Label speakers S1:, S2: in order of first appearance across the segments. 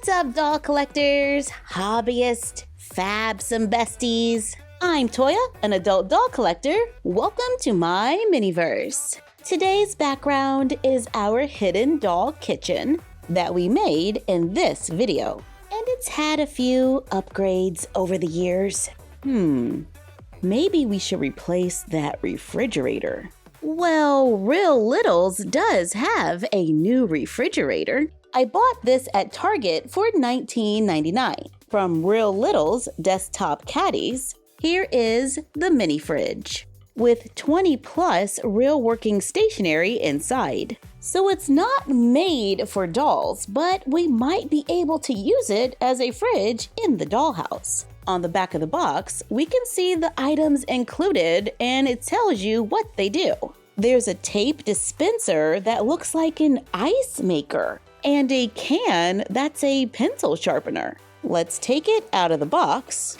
S1: up, doll collectors, hobbyists, fabsome besties? I'm Toya, an adult doll collector. Welcome to my miniverse. Today's background is our hidden doll kitchen that we made in this video. And it's had a few upgrades over the years. Maybe we should replace that refrigerator. Well, Real Littles does have a new refrigerator. I bought this at Target for $19.99 from Real Littles Desktop Caddies. Here is the mini fridge with 20 plus real working stationery inside. So it's not made for dolls, but we might be able to use it as a fridge in the dollhouse. On the back of the box, we can see the items included and it tells you what they do. There's a tape dispenser that looks like an ice maker and a can that's a pencil sharpener. Let's take it out of the box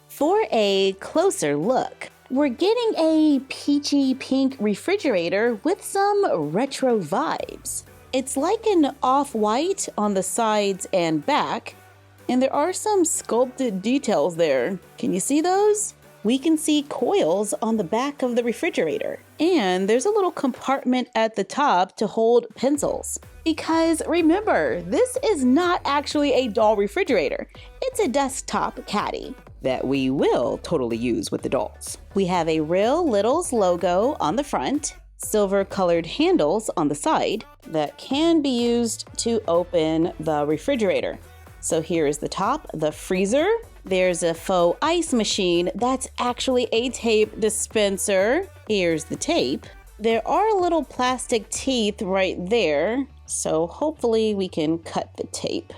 S1: for a closer look. We're getting a peachy pink refrigerator with some retro vibes. It's like an off-white on the sides and back, and there are some sculpted details there. Can you see those? We can see coils on the back of the refrigerator. And there's a little compartment at the top to hold pencils. Because remember, this is not actually a doll refrigerator. It's a desktop caddy that we will totally use with the dolls. We have a Real Littles logo on the front, silver colored handles on the side that can be used to open the refrigerator. So here is the top, the freezer. There's a faux ice machine that's actually a tape dispenser. Here's the tape. There are little plastic teeth right there, so hopefully we can cut the tape.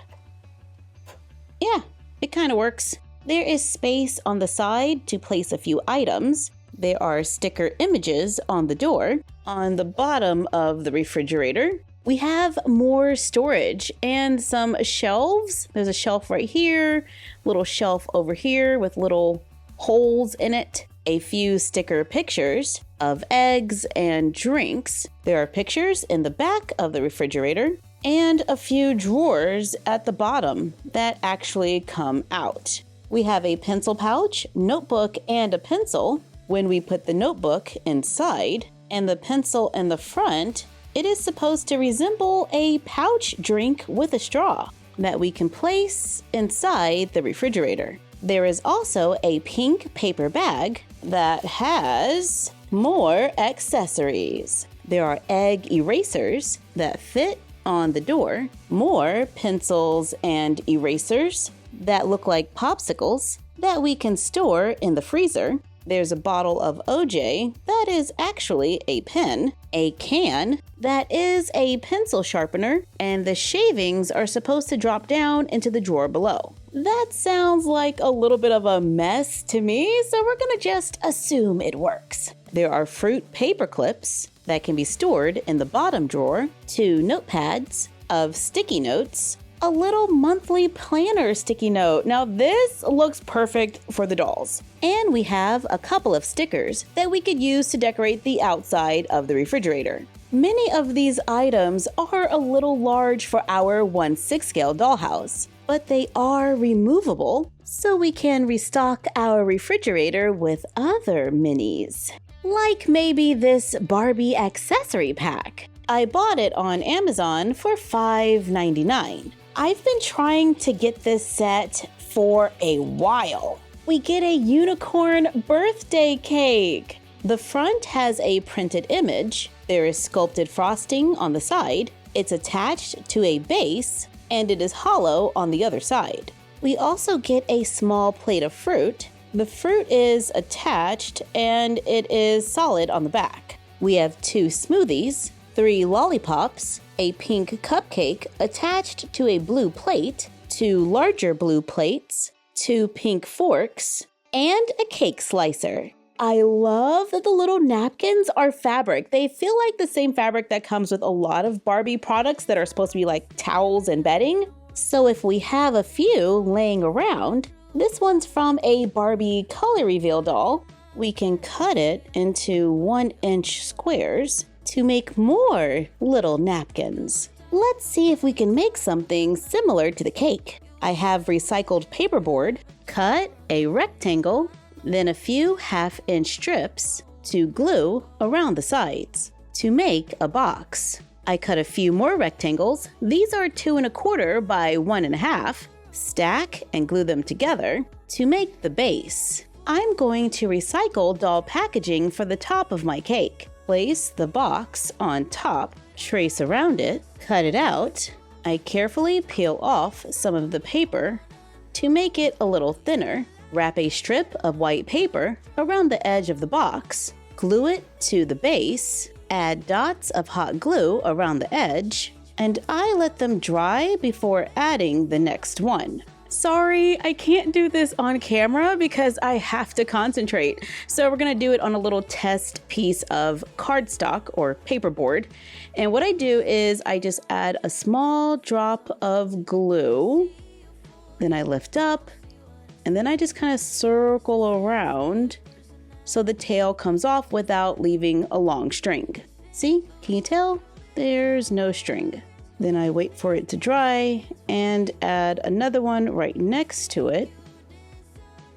S1: Yeah, it kind of works. There is space on the side to place a few items. There are sticker images on the door. On the bottom of the refrigerator, we have more storage and some shelves. There's a shelf right here, little shelf over here with little holes in it. A few sticker pictures of eggs and drinks. There are pictures in the back of the refrigerator and a few drawers at the bottom that actually come out. We have a pencil pouch, notebook, and a pencil. When we put the notebook inside and the pencil in the front, it is supposed to resemble a pouch drink with a straw that we can place inside the refrigerator. There is also a pink paper bag that has more accessories. There are egg erasers that fit on the door, more pencils and erasers that look like popsicles that we can store in the freezer. There's a bottle of OJ that is actually a pen, a can that is a pencil sharpener, and the shavings are supposed to drop down into the drawer below. That sounds like a little bit of a mess to me, so we're gonna just assume it works. There are fruit paper clips that can be stored in the bottom drawer, 2 notepads of sticky notes, a little monthly planner sticky note. Now this looks perfect for the dolls. And we have a couple of stickers that we could use to decorate the outside of the refrigerator. Many of these items are a little large for our 1/6 scale dollhouse, but they are removable, so we can restock our refrigerator with other minis. Like maybe this Barbie accessory pack. I bought it on Amazon for $5.99. I've been trying to get this set for a while. We get a unicorn birthday cake. The front has a printed image. There is sculpted frosting on the side. It's attached to a base, and it is hollow on the other side. We also get a small plate of fruit. The fruit is attached, and it is solid on the back. We have 2 smoothies, 3 lollipops, a pink cupcake attached to a blue plate, 2 larger blue plates, 2 pink forks, and a cake slicer. I love that the little napkins are fabric. They feel like the same fabric that comes with a lot of Barbie products that are supposed to be like towels and bedding. So if we have a few laying around, this one's from a Barbie color reveal doll. We can cut it into 1-inch squares to make more little napkins. Let's see if we can make something similar to the cake. I have recycled paperboard, cut a rectangle, then a few half-inch strips to glue around the sides to make a box. I cut a few more rectangles. These are 2 1/4 by 1 1/2. Stack and glue them together to make the base. I'm going to recycle doll packaging for the top of my cake. Place the box on top, trace around it, cut it out. I carefully peel off some of the paper to make it a little thinner. Wrap a strip of white paper around the edge of the box. Glue it to the base. Add dots of hot glue around the edge. And I let them dry before adding the next one. Sorry, I can't do this on camera because I have to concentrate. So we're gonna do it on a little test piece of cardstock or paperboard. And what I do is I just add a small drop of glue. Then I lift up and then I just kind of circle around so the tail comes off without leaving a long string. See, can you tell? There's no string. Then I wait for it to dry and add another one right next to it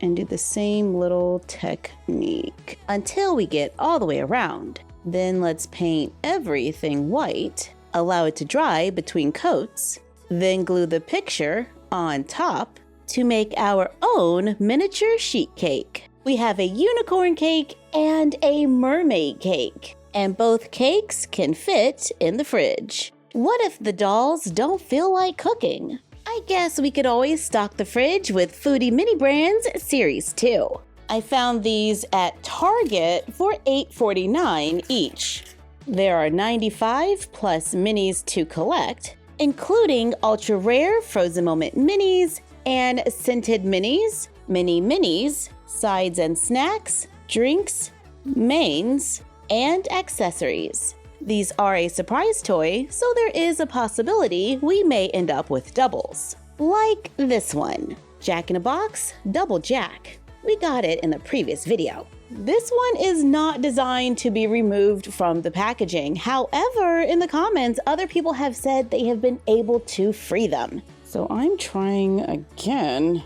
S1: and do the same little technique until we get all the way around. Then let's paint everything white, allow it to dry between coats, then glue the picture on top to make our own miniature sheet cake. We have a unicorn cake and a mermaid cake, and both cakes can fit in the fridge. What if the dolls don't feel like cooking? I guess we could always stock the fridge with Foodie Mini Brands Series 2. I found these at Target for $8.49 each. There are 95 plus minis to collect, including ultra rare frozen moment minis and scented minis, mini minis, sides and snacks, drinks, mains, and accessories. These are a surprise toy, so there is a possibility we may end up with doubles. Like this one, Jack in a Box Double Jack. We got it in the previous video. This one is not designed to be removed from the packaging. However, in the comments, other people have said they have been able to free them. So I'm trying again.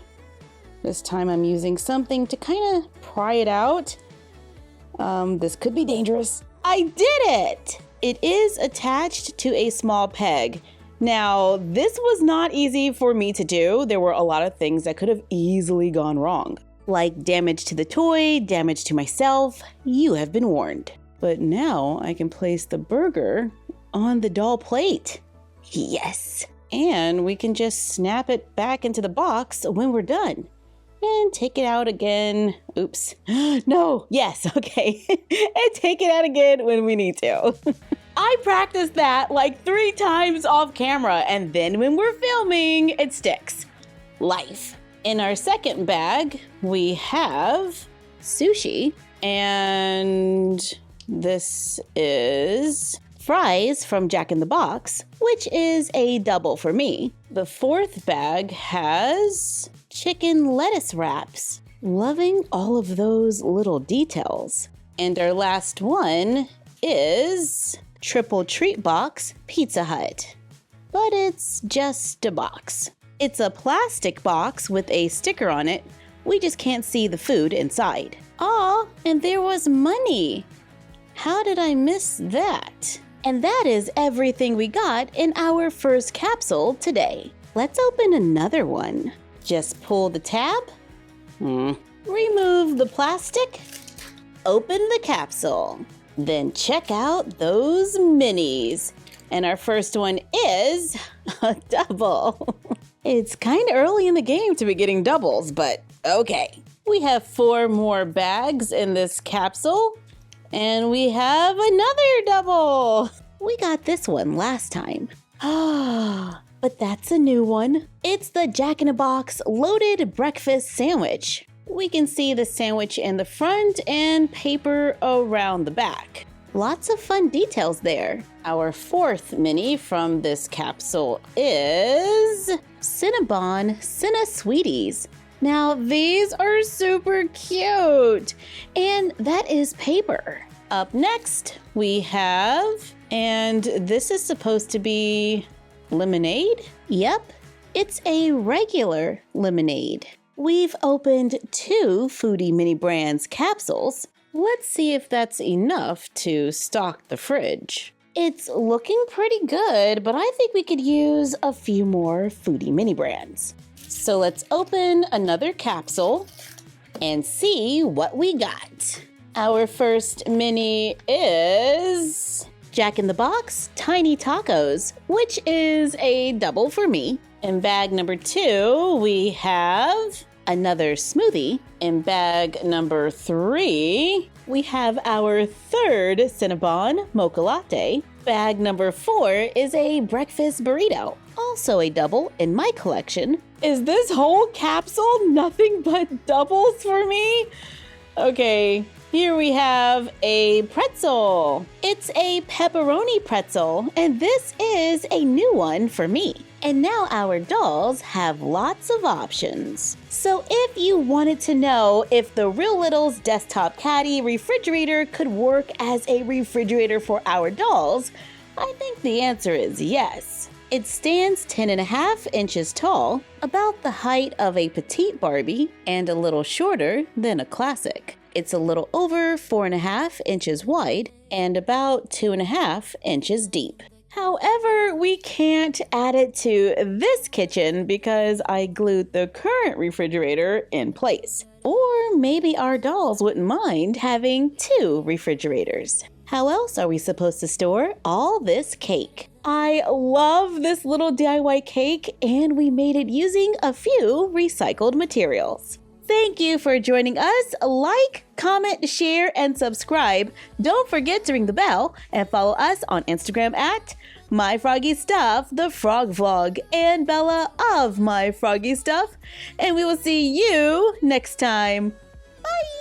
S1: This time I'm using something to kind of pry it out. This could be dangerous. I did it! It is attached to a small peg. Now, this was not easy for me to do. There were a lot of things that could have easily gone wrong. Like damage to the toy, damage to myself. You have been warned. But now I can place the burger on the doll plate. Yes! And we can just snap it back into the box when we're done. And take it out again. Oops. No. Yes. Okay. And take it out again when we need to. I practiced that like 3 times off camera. And then when we're filming, it sticks. Life. In our second bag, we have sushi. And this is fries from Jack in the Box, which is a double for me. The fourth bag has chicken lettuce wraps. Loving all of those little details. And our last one is triple treat box Pizza Hut. But it's just a box. It's a plastic box with a sticker on it. We just can't see the food inside. Aw, and there was money. How did I miss that? And that is everything we got in our first capsule today. Let's open another one. Just pull the tab. Remove the plastic. Open the capsule. Then check out those minis. And our first one is a double. It's kind of early in the game to be getting doubles, but okay. We have 4 more bags in this capsule. And we have another double. We got this one last time. But that's a new one. It's the Jack in a Box loaded breakfast sandwich. We can see the sandwich in the front and paper around the back. Lots of fun details there. Our 4th mini from this capsule is Cinnabon Cinna Sweeties. Now these are super cute, and that is paper. Up next we have, and this is supposed to be Lemonade? Yep, it's a regular lemonade. We've opened 2 Foodie Mini Brands capsules. Let's see if that's enough to stock the fridge. It's looking pretty good, but I think we could use a few more Foodie Mini Brands. So let's open another capsule and see what we got. Our first mini is Jack in the Box Tiny Tacos, which is a double for me. In bag number 2, we have another smoothie. In bag number 3, we have our third Cinnabon Mocha Latte. Bag number 4 is a breakfast burrito, also a double in my collection. Is this whole capsule nothing but doubles for me? Okay, here we have a pretzel. It's a pepperoni pretzel, and this is a new one for me. And now our dolls have lots of options. So if you wanted to know if the Real Little's desktop caddy refrigerator could work as a refrigerator for our dolls, I think the answer is yes. It stands 10.5 inches tall, about the height of a petite Barbie, and a little shorter than a classic. It's a little over 4.5 inches wide and about 2.5 inches deep. However, we can't add it to this kitchen because I glued the current refrigerator in place. Or maybe our dolls wouldn't mind having 2 refrigerators. How else are we supposed to store all this cake? I love this little DIY cake, and we made it using a few recycled materials. Thank you for joining us. Like, comment, share, and subscribe. Don't forget to ring the bell and follow us on Instagram at MyFroggyStuff, the Frog Vlog, and Bella of MyFroggyStuff. And we will see you next time. Bye!